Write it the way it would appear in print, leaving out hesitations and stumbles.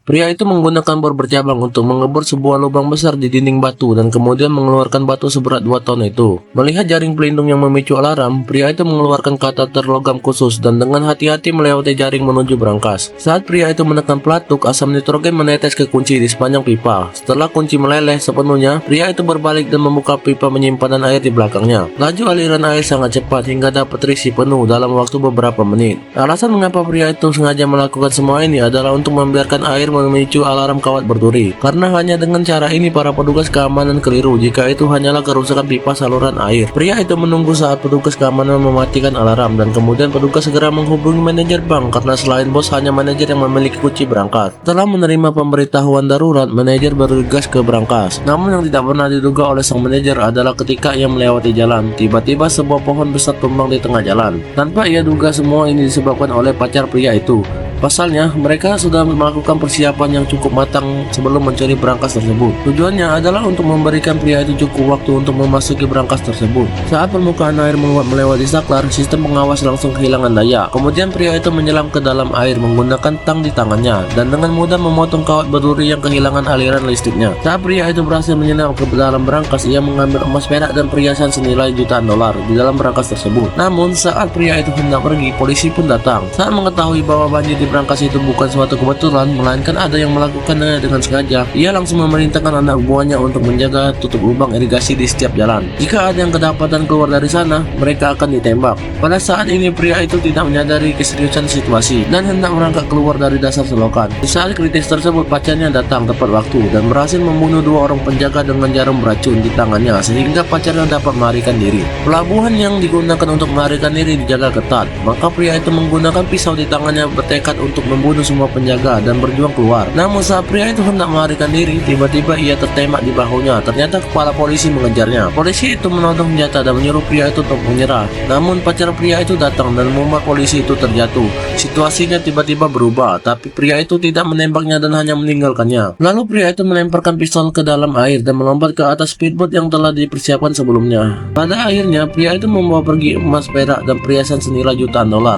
Pria itu menggunakan bor bercabang untuk mengebor sebuah lubang besar di dinding batu dan kemudian mengeluarkan batu seberat 2 ton itu. Melihat jaring pelindung yang memicu alarm, pria itu mengeluarkan kateter logam khusus dan dengan hati-hati melewati jaring menuju brankas. Saat pria itu menekan pelatuk, asam nitrogen menetes ke kunci di sepanjang pipa. Setelah kunci meleleh sepenuhnya, pria itu berbalik dan membuka pipa penyimpanan air di belakangnya. Laju aliran air sangat cepat hingga dapat terisi penuh dalam waktu beberapa menit. Alasan mengapa pria itu sengaja melakukan semua ini adalah untuk membiarkan air memicu alarm kawat berduri. Karena hanya dengan cara ini para petugas keamanan keliru jika itu hanyalah kerusakan pipa saluran air. Pria itu menunggu saat petugas keamanan mematikan alarm dan kemudian petugas segera menghubungi manajer bank karena selain bos hanya manajer yang memiliki kunci berangkas. Setelah menerima pemberitahuan darurat, manajer bergegas ke brankas. Namun yang tidak pernah diduga oleh sang manajer adalah ketika ia melewati jalan, tiba-tiba sebuah pohon besar tumbang di tengah jalan. Tanpa ia duga semua ini disebabkan oleh pacar pria itu. Pasalnya, mereka sudah melakukan persiapan yang cukup matang sebelum mencuri brankas tersebut. Tujuannya adalah untuk memberikan pria itu cukup waktu untuk memasuki brankas tersebut. Saat permukaan air menguap melewati saklar, sistem pengawas langsung kehilangan daya. Kemudian pria itu menyelam ke dalam air menggunakan tang di tangannya dan dengan mudah memotong kawat berduri yang kehilangan aliran listriknya. Saat pria itu berhasil menyelam ke dalam brankas, ia mengambil emas perak dan perhiasan senilai jutaan dolar di dalam brankas tersebut. Namun, saat pria itu hendak pergi, polisi pun datang. Saat mengetahui bahwa banjir di brankas itu bukan suatu kebetulan, melainkan ada yang melakukannya dengan sengaja, ia langsung memerintahkan anak buahnya untuk menjaga tutup lubang irigasi di setiap jalan. Jika ada yang kedapatan keluar dari sana, mereka akan ditembak. Pada saat ini pria itu tidak menyadari keseriusan situasi dan hendak merangkak keluar dari dasar selokan. Di saat kritis tersebut, pacarnya datang tepat waktu dan berhasil membunuh 2 orang penjaga dengan jarum beracun di tangannya sehingga pacarnya dapat melarikan diri. Pelabuhan yang digunakan untuk melarikan diri dijaga ketat, maka pria itu menggunakan pisau di tangannya bertekad untuk membunuh semua penjaga dan berjuang keluar. Namun saat pria itu hendak melarikan diri, tiba-tiba ia tertembak di bahunya. Ternyata kepala polisi mengejarnya. Polisi itu menodong senjata dan menyuruh pria itu untuk menyerah. Namun pacar pria itu datang dan membuat polisi itu terjatuh. Situasinya tiba-tiba berubah, tapi pria itu tidak menembaknya dan hanya meninggalkannya. Lalu pria itu melemparkan pistol ke dalam air dan melompat ke atas speedboat yang telah dipersiapkan sebelumnya. Pada akhirnya, pria itu membawa pergi emas perak dan perhiasan senilai jutaan dolar.